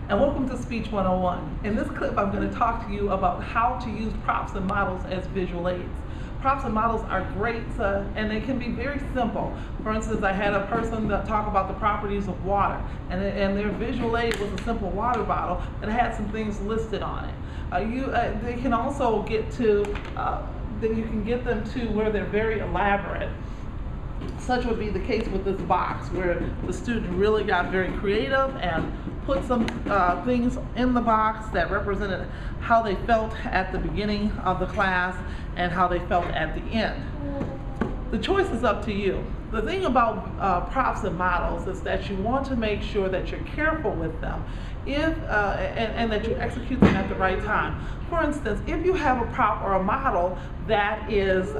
and welcome to Speech 101. In this clip, I'm going to talk to you about how to use props and models as visual aids. Props and models are great and they can be very simple. For instance, I had a person that talk about the properties of water, and their visual aid was a simple water bottle and had some things listed on it. They can also get to, you can get them to where they're very elaborate. Such would be the case with this box, where the student really got very creative and put some things in the box that represented how they felt at the beginning of the class and how they felt at the end. The choice is up to you. The thing about props and models is that you want to make sure that you're careful with them and that you execute them at the right time. For instance, if you have a prop or a model that is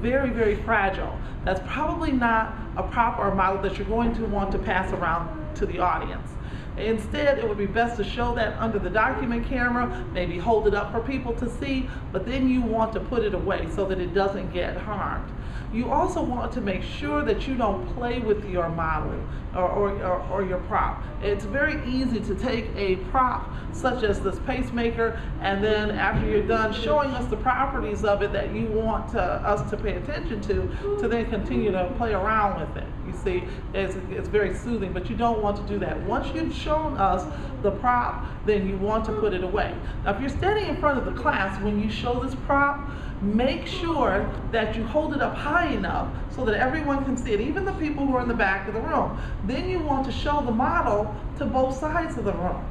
very, very fragile, that's probably not a prop or a model that you're going to want to pass around to the audience. Instead, it would be best to show that under the document camera, maybe hold it up for people to see, but then you want to put it away so that it doesn't get harmed. You also want to make sure that you don't play with your model or your prop. It's very easy to take a prop such as this pacemaker, and then after you're done showing us the properties of it that you want us to pay attention to then continue to play around with it. You see, it's very soothing, but you don't want to do that. Once you've shown us the prop, then you want to put it away. Now, if you're standing in front of the class when you show this prop, make sure that you hold it up high enough so that everyone can see it, even the people who are in the back of the room. Then you want to show the model to both sides of the room.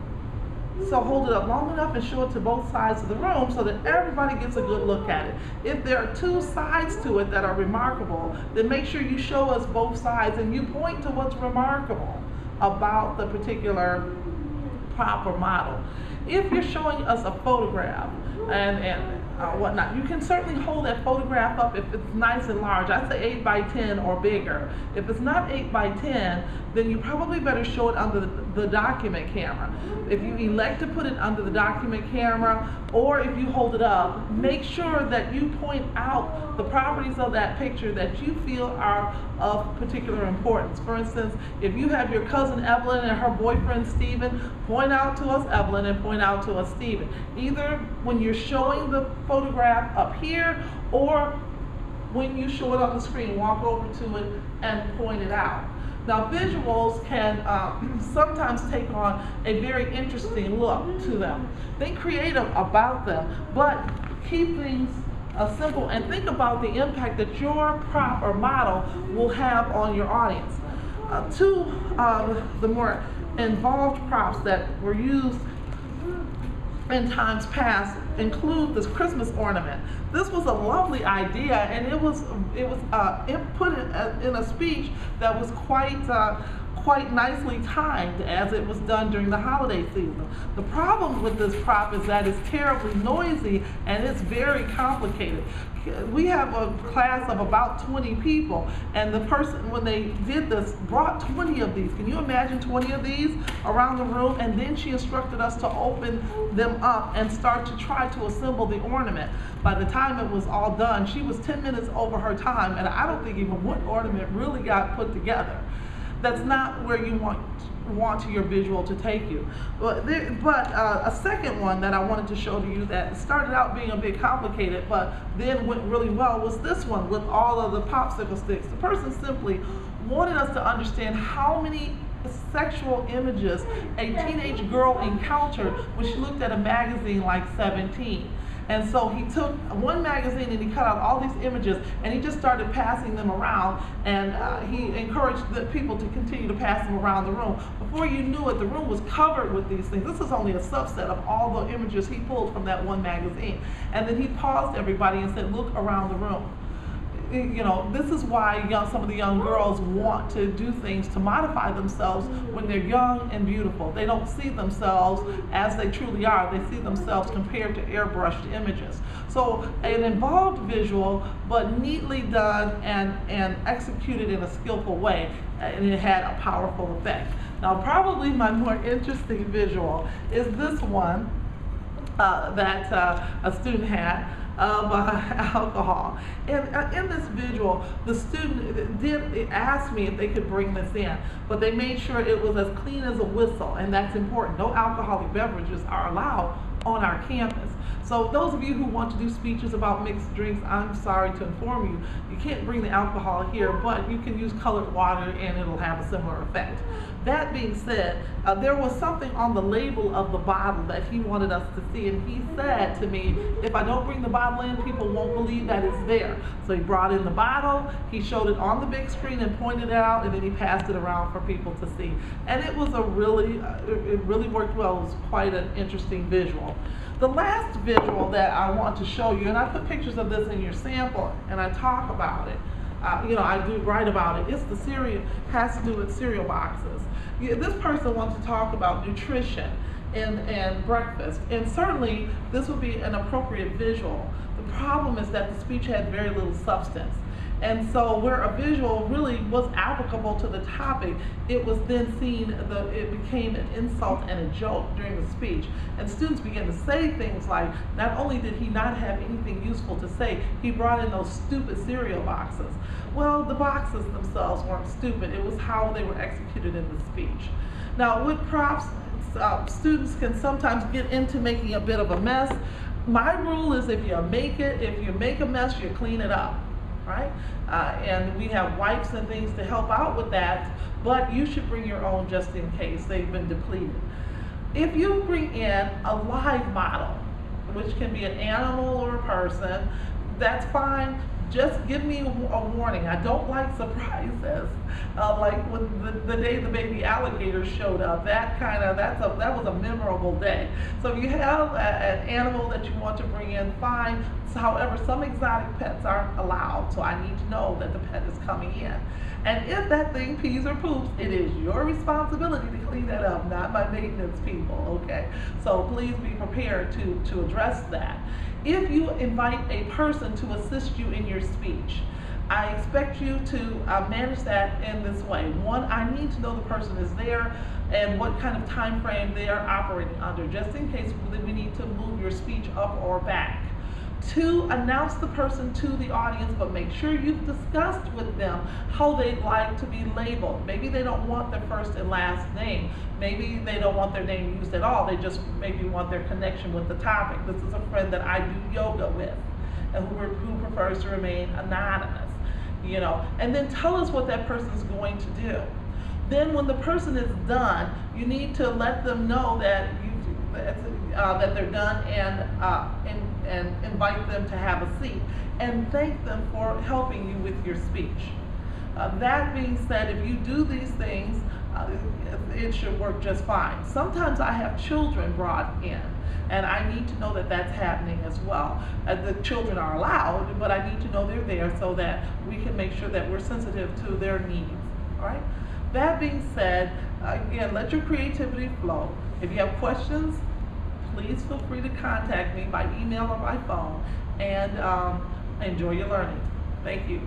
So hold it up long enough and show it to both sides of the room so that everybody gets a good look at it. If there are two sides to it that are remarkable, then make sure you show us both sides and you point to what's remarkable about the particular prop or model. If you're showing us a photograph and whatnot, you can certainly hold that photograph up if it's nice and large. I'd say 8 by 10 or bigger. If it's not 8 by 10, then you probably better show it under the document camera. If you elect to put it under the document camera, or if you hold it up, make sure that you point out the properties of that picture that you feel are of particular importance. For instance, if you have your cousin Evelyn and her boyfriend Stephen, point out to us Evelyn and point out to us Stephen. Either when you're showing the photograph up here, or when you show it on the screen, walk over to it and point it out. Now, visuals can sometimes take on a very interesting look to them. Think creative about them, but keep things simple and think about the impact that your prop or model will have on your audience. Two of the more involved props that were used in times past include this Christmas ornament. This was a lovely idea, and it was put in a speech that was quite nicely timed as it was done during the holiday season. The problem with this prop is that it's terribly noisy and it's very complicated. We have a class of about 20 people, and the person, when they did this, brought 20 of these. Can you imagine 20 of these around the room? And then she instructed us to open them up and start to try to assemble the ornament. By the time it was all done, she was 10 minutes over her time, and I don't think even one ornament really got put together. That's not where you want your visual to take you. But a second one that I wanted to show to you that started out being a bit complicated but then went really well was this one with all of the popsicle sticks. The person simply wanted us to understand how many sexual images a teenage girl encountered when she looked at a magazine like 17. And so he took one magazine and he cut out all these images and he just started passing them around, and he encouraged the people to continue to pass them around the room. Before you knew it, the room was covered with these things. This is only a subset of all the images he pulled from that one magazine. And then he paused everybody and said, look around the room. You know, this is why some of the young girls want to do things to modify themselves when they're young and beautiful. They don't see themselves as they truly are. They see themselves compared to airbrushed images. So an involved visual, but neatly done and executed in a skillful way, and it had a powerful effect. Now, probably my more interesting visual is this one that a student had. of alcohol. And in this visual, the student did ask me if they could bring this in, but they made sure it was as clean as a whistle, and that's important. No alcoholic beverages are allowed on our campus. So those of you who want to do speeches about mixed drinks, I'm sorry to inform you, you can't bring the alcohol here, but you can use colored water and it'll have a similar effect. That being said, there was something on the label of the bottle that he wanted us to see, and he said to me, if I don't bring the bottle in, people won't believe that it's there. So he brought in the bottle, he showed it on the big screen and pointed it out, and then he passed it around for people to see. And it was it really worked well. It was quite an interesting visual. The last visual that I want to show you, and I put pictures of this in your sample, and I talk about it. I do write about it. It's the cereal, has to do with cereal boxes. This person wants to talk about nutrition and breakfast, and certainly this would be an appropriate visual. The problem is that the speech had very little substance. And so where a visual really was applicable to the topic, it was then seen, it became an insult and a joke during the speech. And students began to say things like, not only did he not have anything useful to say, he brought in those stupid cereal boxes. Well, the boxes themselves weren't stupid, it was how they were executed in the speech. Now with props, students can sometimes get into making a bit of a mess. My rule is if you make a mess, you clean it up. Right? And we have wipes and things to help out with that, but you should bring your own just in case they've been depleted. If you bring in a live model, which can be an animal or a person, that's fine. Just give me a warning. I don't like surprises. Like when the day the baby alligator showed up, that was a memorable day. So if you have an animal that you want to bring in, fine. However, some exotic pets aren't allowed, so I need to know that the pet is coming in. And if that thing pees or poops, it is your responsibility to clean that up, not my maintenance people, okay? So please be prepared to address that. If you invite a person to assist you in your speech, I expect you to manage that in this way. One, I need to know the person is there and what kind of time frame they are operating under, just in case we need to move your speech up or back. Two, announce the person to the audience, but make sure you've discussed with them how they'd like to be labeled. Maybe they don't want their first and last name. Maybe they don't want their name used at all. They just maybe want their connection with the topic. This is a friend that I do yoga with, and who prefers to remain anonymous. And then tell us what that person is going to do. Then when the person is done, you need to let them know that that they're done, and invite them to have a seat and thank them for helping you with your speech. That being said, if you do these things, it should work just fine. Sometimes I have children brought in, and I need to know that that's happening as well. The children are allowed, but I need to know they're there so that we can make sure that we're sensitive to their needs. All right? That being said, again, let your creativity flow. If you have questions, please feel free to contact me by email or by phone, and enjoy your learning. Thank you.